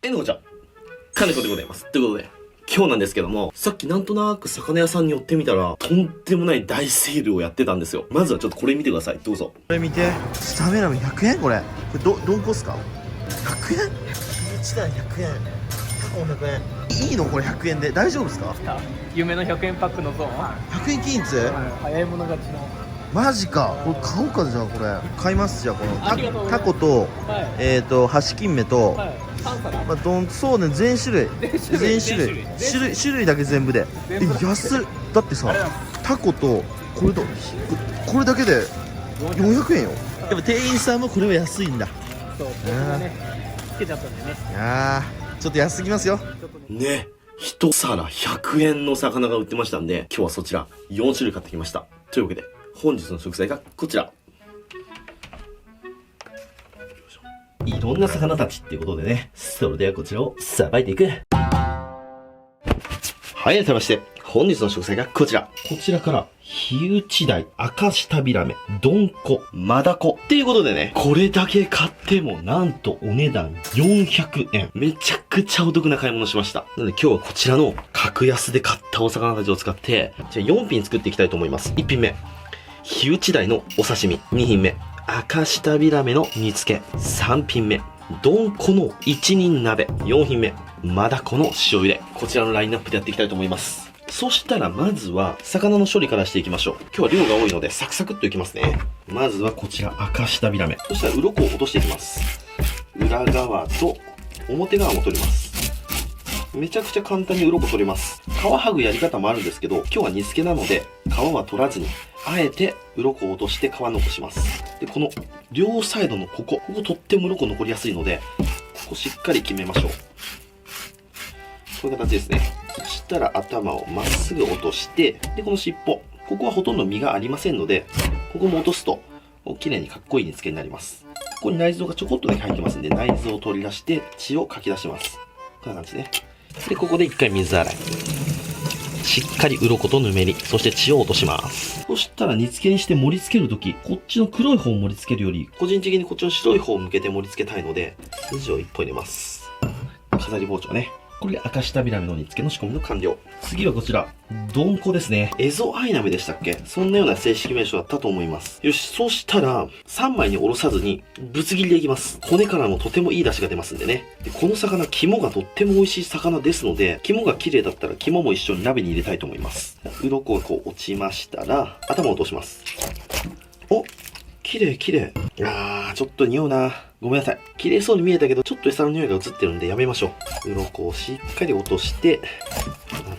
のこちゃん、金子でございます。ということで、今日なんですけども、さっきなんとなく魚屋さんに寄ってみたら、とんでもない大セールをやってたんですよ。まずはちょっとこれ見てください。どうぞ。これ見て。スタミナ100円これ。これどんこっすか ?100 円 ?1 段100円。タコ100円。いいのこれ100円で。大丈夫ですか？夢の100円パックのゾーン。100円均一、早い者勝ちの。マジか。これ買おうか。じゃあこれ買います。じゃあこのありがとうございますタコと、はい箸金目と、はい。3皿。まあ、そうね、全種類種類だけ全部で。安い。だってさ、タコとこれとこれだけで400円よ。やっぱ店員さんもこれは安いんだ。そう、僕がね、つけちゃったんでね。いやーちょっと安すぎますよ。ね。一皿100円の魚が売ってましたんで、今日はそちら4種類買ってきました。というわけで、本日の食材がこちら。いろんな魚たちっていうことでね、それではこちらをさばいていく。はい、改めまして、本日の食材がこちら。こちらから、ヒウチダイ、アカシタビラメ、ドンコ、マダコ。っていうことでね、これだけ買ってもなんとお値段400円。めちゃくちゃお得な買い物しました。なので今日はこちらの格安で買ったお魚たちを使って、じゃあ4品作っていきたいと思います。1品目、ヒウチダイのお刺身。2品目、アカシタビラメの煮付け。3品目、ドンコの一人鍋。4品目、マダコの塩入れ。こちらのラインナップでやっていきたいと思います。そしたらまずは魚の処理からしていきましょう。今日は量が多いのでサクサクっといきますね。まずはこちらアカシタビラメ。そしたら鱗を落としていきます。裏側と表側も取ります。めちゃくちゃ簡単に鱗取れます。皮剥ぐやり方もあるんですけど、今日は煮付けなので皮は取らずに、あえて鱗を落として皮残します。で、この両サイドのこことっても鱗残りやすいので、ここしっかり決めましょう。こういう形ですね。そしたら頭をまっすぐ落として、で、この尻尾。ここはほとんど身がありませんので、ここも落とすと、綺麗にかっこいい煮付けになります。ここに内臓がちょこっとだけ入ってますんで、内臓を取り出して、血をかき出します。こんな感じね。で、ここで一回水洗い。しっかり鱗とぬめり、そして血を落とします。そしたら煮付けにして盛り付けるとき、こっちの黒い方を盛り付けるより、個人的にこっちの白い方を向けて盛り付けたいので、筋を一本入れます。飾り包丁ね。これでアカシタビラメの煮付けの仕込みの完了。次はこちら、ドンコですね。エゾアイナメでしたっけ？そんなような正式名称だったと思います。よし、そしたら、3枚におろさずに、ぶつ切りでいきます。骨からもとてもいい出汁が出ますんでね。で、この魚、肝がとっても美味しい魚ですので、肝が綺麗だったら肝も一緒に鍋に入れたいと思います。鱗がこう落ちましたら、頭を落とします。お！綺麗。ちょっと匂うな。ごめんなさい。綺麗そうに見えたけど、ちょっと餌の匂いが移ってるんでやめましょう。鱗をしっかり落として、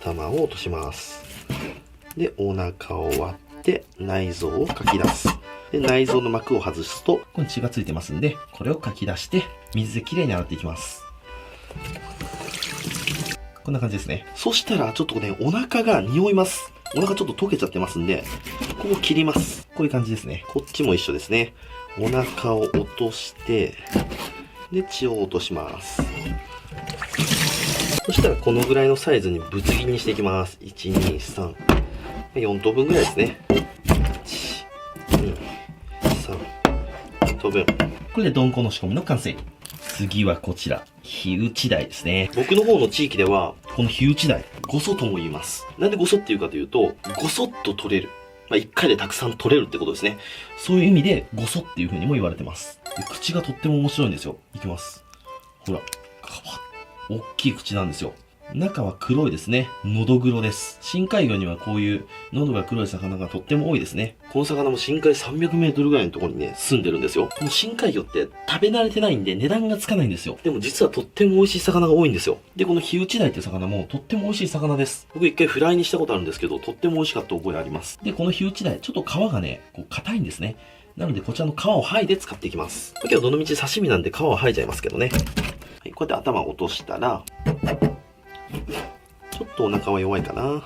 頭を落とします。で、お腹を割って、内臓をかき出す。で、内臓の膜を外すと、ここに血がついてますんで、これをかき出して、水できれいに洗っていきます。こんな感じですね。そしたら、ちょっとね、お腹が匂います。お腹ちょっと溶けちゃってますんで、ここ切ります。こういう感じですね。こっちも一緒ですね。お腹を落として、で、血を落とします。そしたらこのぐらいのサイズにぶつ切りにしていきます。1、2、3。4等分ぐらいですね。1、2、3。4等分。これでドンコの仕込みの完成。次はこちら。ヒウチダイですね。僕の方の地域では、このヒウチダイ、ゴソとも言います。なんでゴソっていうかというと、ゴソっと取れる。一回でたくさん取れるってことですね。そういう意味で、ゴソっていう風にも言われてます。で、口がとっても面白いんですよ。いきます。ほら。大きい口なんですよ。中は黒いですね。ノドグロです。深海魚にはこういう喉が黒い魚がとっても多いですね。この魚も深海300メートルぐらいのところにね、住んでるんですよ。この深海魚って食べ慣れてないんで値段がつかないんですよ。でも実はとっても美味しい魚が多いんですよ。で、このヒウチダイっていう魚もとっても美味しい魚です。僕一回フライにしたことあるんですけど、とっても美味しかった覚えあります。で、このヒウチダイ、ちょっと皮がね、こう硬いんですね。なのでこちらの皮を剥いで使っていきます。今日はどのみち刺身なんで皮を剥いじゃいますけどね。はい、こうやって頭を落としたら、ちょっとお腹は弱いかな。は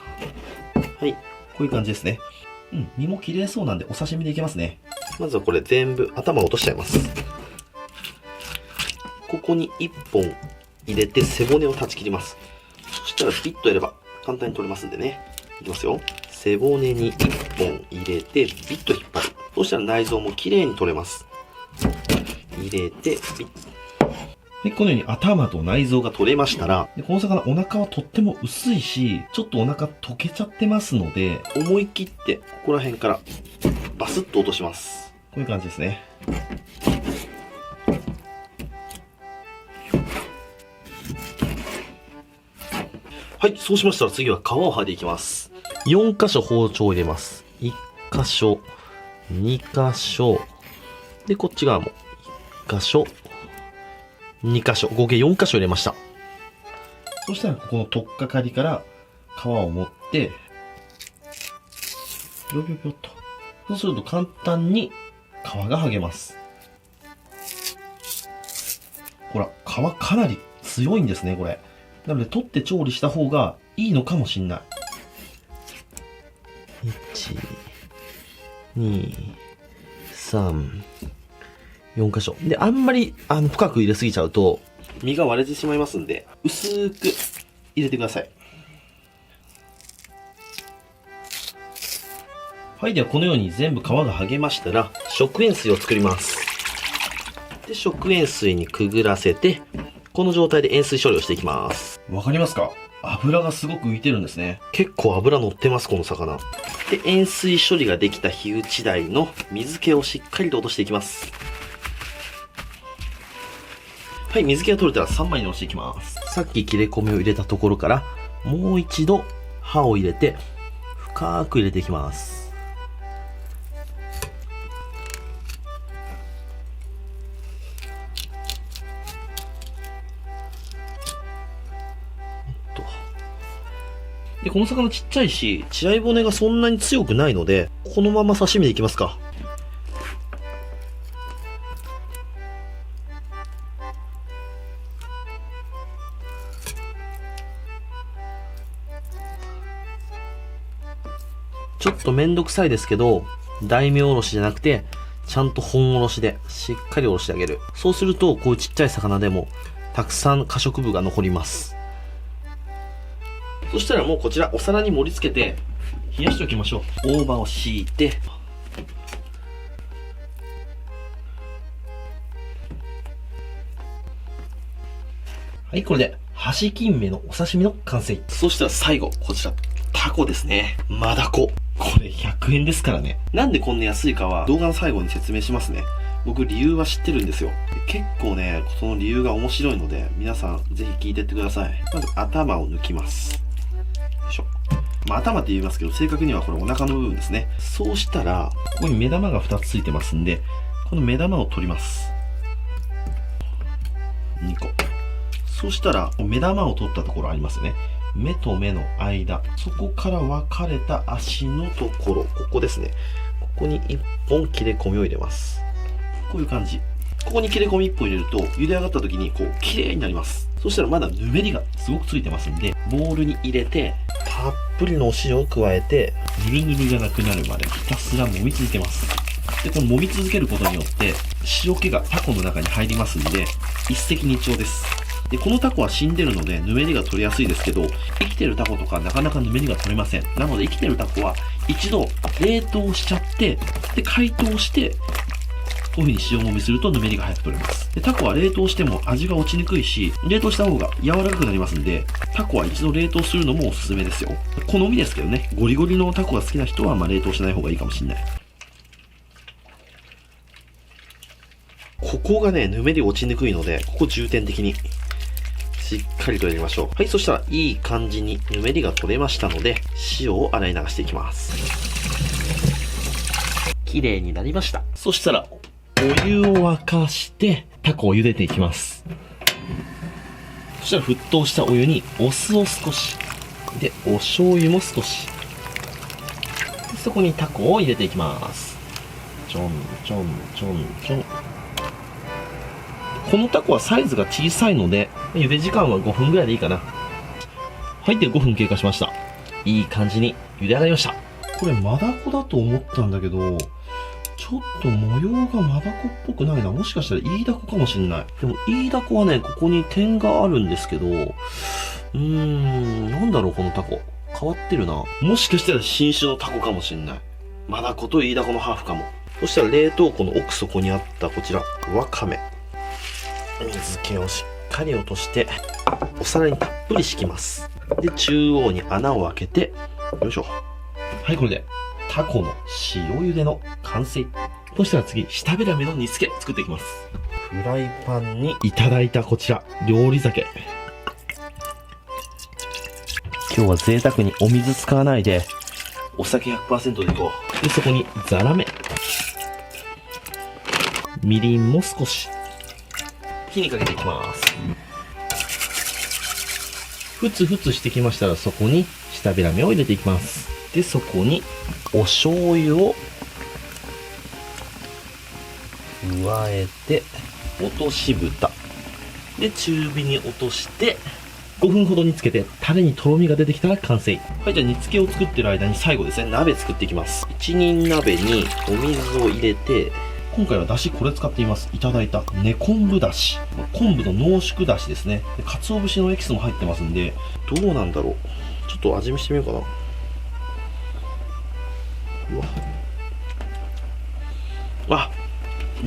い。こういう感じですね。身も綺麗そうなんでお刺身でいけますね。まずはこれ全部頭を落としちゃいます。ここに1本入れて背骨を断ち切ります。そしたらビッとやれば簡単に取れますんでね。いきますよ。背骨に1本入れてビッと引っ張る。そしたら内臓も綺麗に取れます。入れてビッ。はい、このように頭と内臓が取れましたら、でこの魚お腹はとっても薄いし、ちょっとお腹溶けちゃってますので、思い切ってここら辺からバスッと落とします。こういう感じですね。はい、そうしましたら次は皮を剥いでいきます。4箇所包丁を入れます。1箇所、2箇所、で、こっち側も1箇所、2箇所、合計4箇所入れました。そしたらここの取っかかりから皮を持って、ぴょぴょぴょっと。そうすると簡単に皮が剥げます。ほら、皮かなり強いんですね、これ。なので取って調理した方がいいのかもしんない。1、2、3、4箇所。で、あんまり深く入れすぎちゃうと身が割れてしまいますんで、薄く入れてください。はい、ではこのように全部皮が剥げましたら、食塩水を作ります。で、食塩水にくぐらせて、この状態で塩水処理をしていきます。わかりますか？油がすごく浮いてるんですね。結構油乗ってます、この魚。で、塩水処理ができた火打ち台の水気をしっかりと落としていきます。はい、水気が取れたら3枚に押していきます。さっき切れ込みを入れたところから、もう一度刃を入れて、深く入れていきます。で、この魚ちっちゃいし、血合い骨がそんなに強くないので、このまま刺身でいきますか。ちょっとめんどくさいですけど、大名おろしじゃなくて、ちゃんと本おろしでしっかりおろしてあげる。そうすると、こういうちっちゃい魚でも、たくさん可食部が残ります。そしたらもうこちらお皿に盛り付けて冷やしておきましょう。大葉を敷いて、はい、これで箸金目のお刺身の完成。そしたら最後、こちらタコですね。マダコ。これ100円ですからね。なんでこんな安いかは動画の最後に説明しますね。僕理由は知ってるんですよ。結構ね、その理由が面白いので、皆さんぜひ聞いてってください。まず頭を抜きます。よいしょ。まあ、頭って言いますけど、正確にはこれお腹の部分ですね。そうしたら、ここに目玉が2つついてますんで、この目玉を取ります。2個。そうしたら、目玉を取ったところありますね。目と目の間。そこから分かれた足のところ。ここですね。ここに1本切れ込みを入れます。こういう感じ。ここに切れ込み1本入れると、茹で上がった時にこう、綺麗になります。そしたらまだぬめりがすごくついてますんで、ボウルに入れて、たっぷりのお塩を加えて、ぬるぬるがなくなるまでひたすら揉み続けます。で、この揉み続けることによって、塩気がタコの中に入りますんで、一石二鳥です。で、このタコは死んでるので、ぬめりが取れやすいですけど、生きてるタコとかなかなかぬめりが取れません。なので、生きてるタコは一度冷凍しちゃって、で、解凍して、こういう風に塩揉みするとぬめりが早く取れます。で、タコは冷凍しても味が落ちにくいし、冷凍した方が柔らかくなりますんで、タコは一度冷凍するのもおすすめですよ。好みですけどね。ゴリゴリのタコが好きな人は、冷凍しない方がいいかもしれない。ここがね、ぬめり落ちにくいので、ここ重点的にしっかりと入れましょう。はい、そしたらいい感じにぬめりが取れましたので、塩を洗い流していきます。綺麗になりました。そしたら、お湯を沸かして、タコを茹でていきます。そしたら沸騰したお湯にお酢を少し、で、お醤油も少し。そこにタコを入れていきます。ちょんちょんちょんちょん。このタコはサイズが小さいので、茹で時間は5分ぐらいでいいかな。はい、で5分経過しました。いい感じに茹で上がりました。これマダコだと思ったんだけど、ちょっと模様がマダコっぽくないな。もしかしたらイイダコかもしんない。でもイイダコはね、ここに点があるんですけど、なんだろうこのタコ。変わってるな。もしかしたら新種のタコかもしんない。マダコとイイダコのハーフかも。そしたら冷凍庫の奥底にあったこちら、ワカメ。水気をしっかり落として、お皿にたっぷり敷きます。で、中央に穴を開けて、よいしょ。はい、これで、タコの塩茹での完成。そしたら次、舌ベラメの煮付け作っていきます。フライパンにいただいたこちら、料理酒。今日は贅沢にお水使わないで、お酒 100% でいこう。で、そこにザラメ。みりんも少し。火にかけていきます。ふつふつしてきましたら、そこに舌ベラメを入れていきます。で、そこにお醤油を加えて、落とし蓋。で、中火に落として、5分ほど煮つけて、タレにとろみが出てきたら完成。はい、じゃあ煮付けを作ってる間に最後ですね、鍋作っていきます。1人鍋にお水を入れて、今回はだしこれ使っています。いただいた根昆布だし。昆布の濃縮だしですね。で、鰹節のエキスも入ってますんで、どうなんだろう。ちょっと味見してみようかな。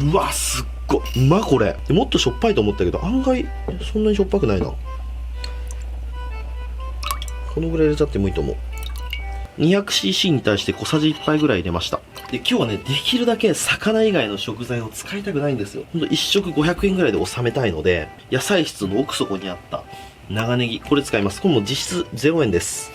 うわ、すっごい。うまこれ。もっとしょっぱいと思ったけど、案外、そんなにしょっぱくないな。このぐらい入れちゃってもいいと思う。200cc に対して小さじ1杯ぐらい入れました。で、今日はね、できるだけ魚以外の食材を使いたくないんですよ。ほんと1食500円ぐらいで収めたいので、野菜室の奥底にあった長ネギ、これ使います。これも実質0円です。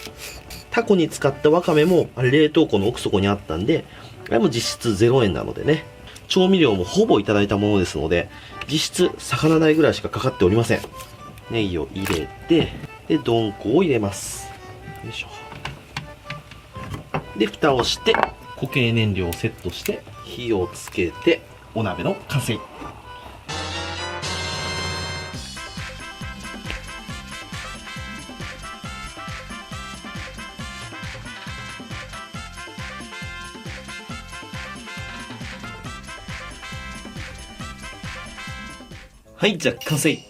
タコに使ったわかめも冷凍庫の奥底にあったんで、あれも実質0円なのでね。調味料もほぼいただいたものですので、実質魚代ぐらいしかかかっておりません。ネギを入れて、で、どんこを入れます。よいしょ。で、蓋をして、固形燃料をセットして、火をつけて、お鍋の完成。はい、じゃあ完成。い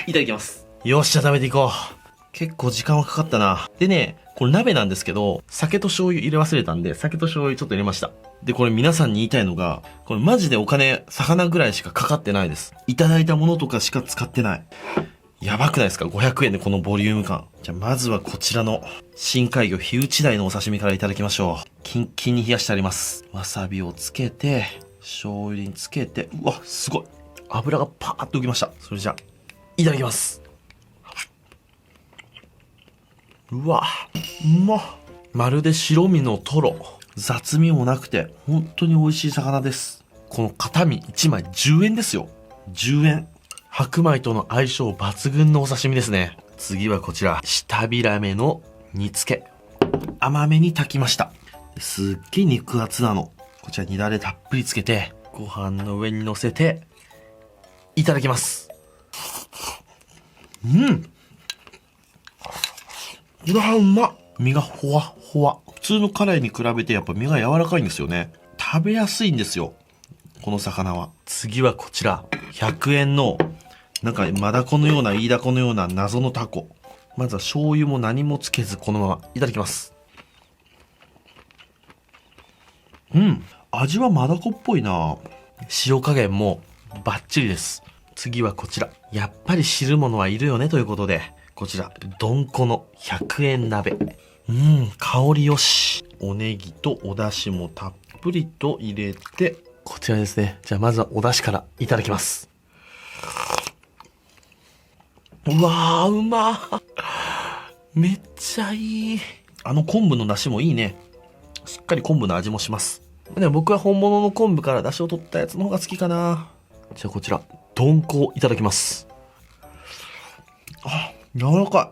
ただきます。よっしゃ、食べていこう。結構時間はかかったな。でね、これ鍋なんですけど、酒と醤油入れ忘れたんで、酒と醤油ちょっと入れました。で、これ皆さんに言いたいのが、これマジでお金、魚ぐらいしかかかってないです。いただいたものとかしか使ってない。やばくないですか ?500 円でこのボリューム感。じゃあまずはこちらの深海魚火打ち鯛のお刺身からいただきましょう。キンキンに冷やしてあります。わさびをつけて、醤油につけて、うわ、すごい。油がパーッと浮きました。それじゃあ、いただきます。うわ、うまっ。まるで白身のトロ。雑味もなくて、本当に美味しい魚です。この片身1枚10円ですよ。10円。白米との相性抜群のお刺身ですね。次はこちら、舌ビラメの煮付け。甘めに炊きました。すっげえ肉厚なの。こちらにだれたっぷりつけて、ご飯の上に乗せて、いただきます。うん。うわ、うまっ。身がほわほわ。普通のカレイに比べてやっぱ身が柔らかいんですよね。食べやすいんですよ。この魚は。次はこちら。100円の、なんかマダコのようなイイダコのような謎のタコ。まずは醤油も何もつけずこのままいただきます。うん。味はマダコっぽいな。塩加減もバッチリです。次はこちら。やっぱり汁物はいるよねということで、こちら、どんこの100円鍋。香りよし。おネギとお出汁もたっぷりと入れて、こちらですね。じゃあまずはお出汁からいただきます。うわー、うまー。めっちゃいい。昆布の出汁もいいね。しっかり昆布の味もします。でも僕は本物の昆布から出汁を取ったやつの方が好きかな。じゃあこちら、どんこいただきます。あ、柔らか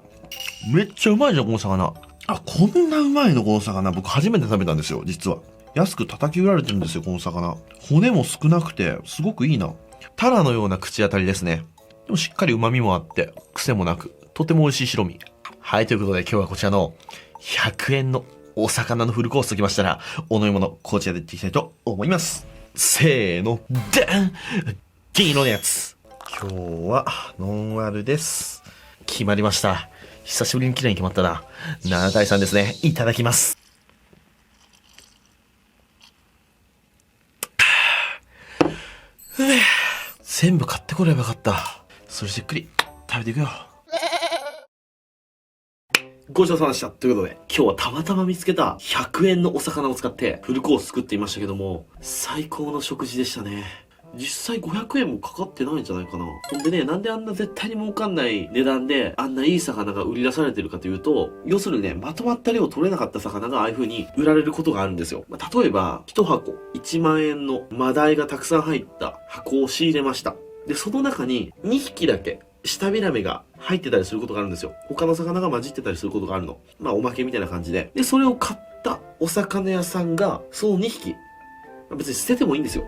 い。めっちゃうまいじゃん、この魚。あ、こんなうまいの、この魚。僕初めて食べたんですよ、実は。安く叩き売られてるんですよ、この魚。骨も少なくて、すごくいいな。タラのような口当たりですね。でもしっかり旨味もあって、癖もなく、とても美味しい白身。はい、ということで今日はこちらの100円のお魚のフルコースときましたら、お飲み物、こちらでいっていきたいと思います。せーの、ダン！銀色のやつ。今日は、ノンアルです。決まりました。久しぶりに綺麗に決まったな。7対3ですね。いただきます。全部買ってこればよかった。それじっくり食べていくよ。ごちそうさまでした。ということで、今日はたまたま見つけた100円のお魚を使ってフルコース作っていましたけども、最高の食事でしたね。実際500円もかかってないんじゃないかな。ほんでね、なんであんな絶対に儲かんない値段であんないい魚が売り出されてるかというと、要するにね、まとまった量取れなかった魚がああいう風に売られることがあるんですよ。例えば、1箱1万円のマダイがたくさん入った箱を仕入れました。で、その中に2匹だけ舌ビラメが入ってたりすることがあるんですよ。他の魚が混じってたりすることがあるの。まあおまけみたいな感じで。で、それを買ったお魚屋さんが、その2匹、別に捨ててもいいんですよ。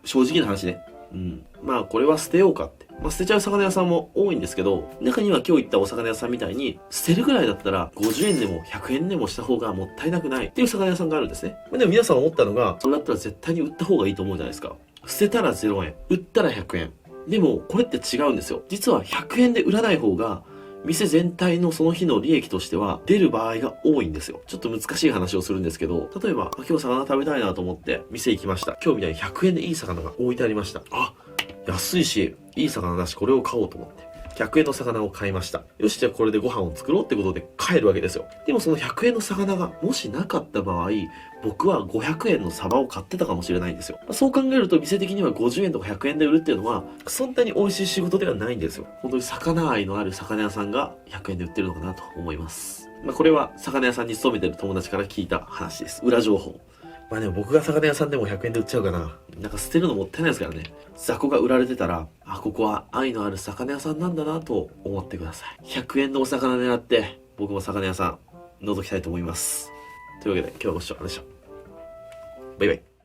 正直な話ね。まあこれは捨てようかって。捨てちゃう魚屋さんも多いんですけど、中には今日行ったお魚屋さんみたいに、捨てるぐらいだったら50円でも100円でもした方がもったいなくないっていう魚屋さんがあるんですね。でも皆さん思ったのが、それだったら絶対に売った方がいいと思うじゃないですか。捨てたら0円、売ったら100円。でもこれって違うんですよ。実は100円で売らない方が、店全体のその日の利益としては出る場合が多いんですよ。ちょっと難しい話をするんですけど、例えば、今日魚食べたいなと思って店行きました。今日みたいに100円でいい魚が置いてありました。あ、安いし、いい魚だし、これを買おうと思って。100円の魚を買いました。よし、じゃあこれでご飯を作ろうってことで帰るわけですよ。でもその100円の魚がもしなかった場合、僕は500円のサバを買ってたかもしれないんですよ。そう考えると店的には50円とか100円で売るっていうのは、そんなに美味しい仕事ではないんですよ。本当に魚愛のある魚屋さんが100円で売ってるのかなと思います。これは魚屋さんに勤めてる友達から聞いた話です。裏情報。でも僕が魚屋さんでも100円で売っちゃうかな。なんか捨てるのもったいないですからね。雑魚が売られてたら、ここは愛のある魚屋さんなんだなと思ってください。100円のお魚狙って、僕も魚屋さん覗きたいと思います。というわけで今日はご視聴ありがとうございました。バイバイ。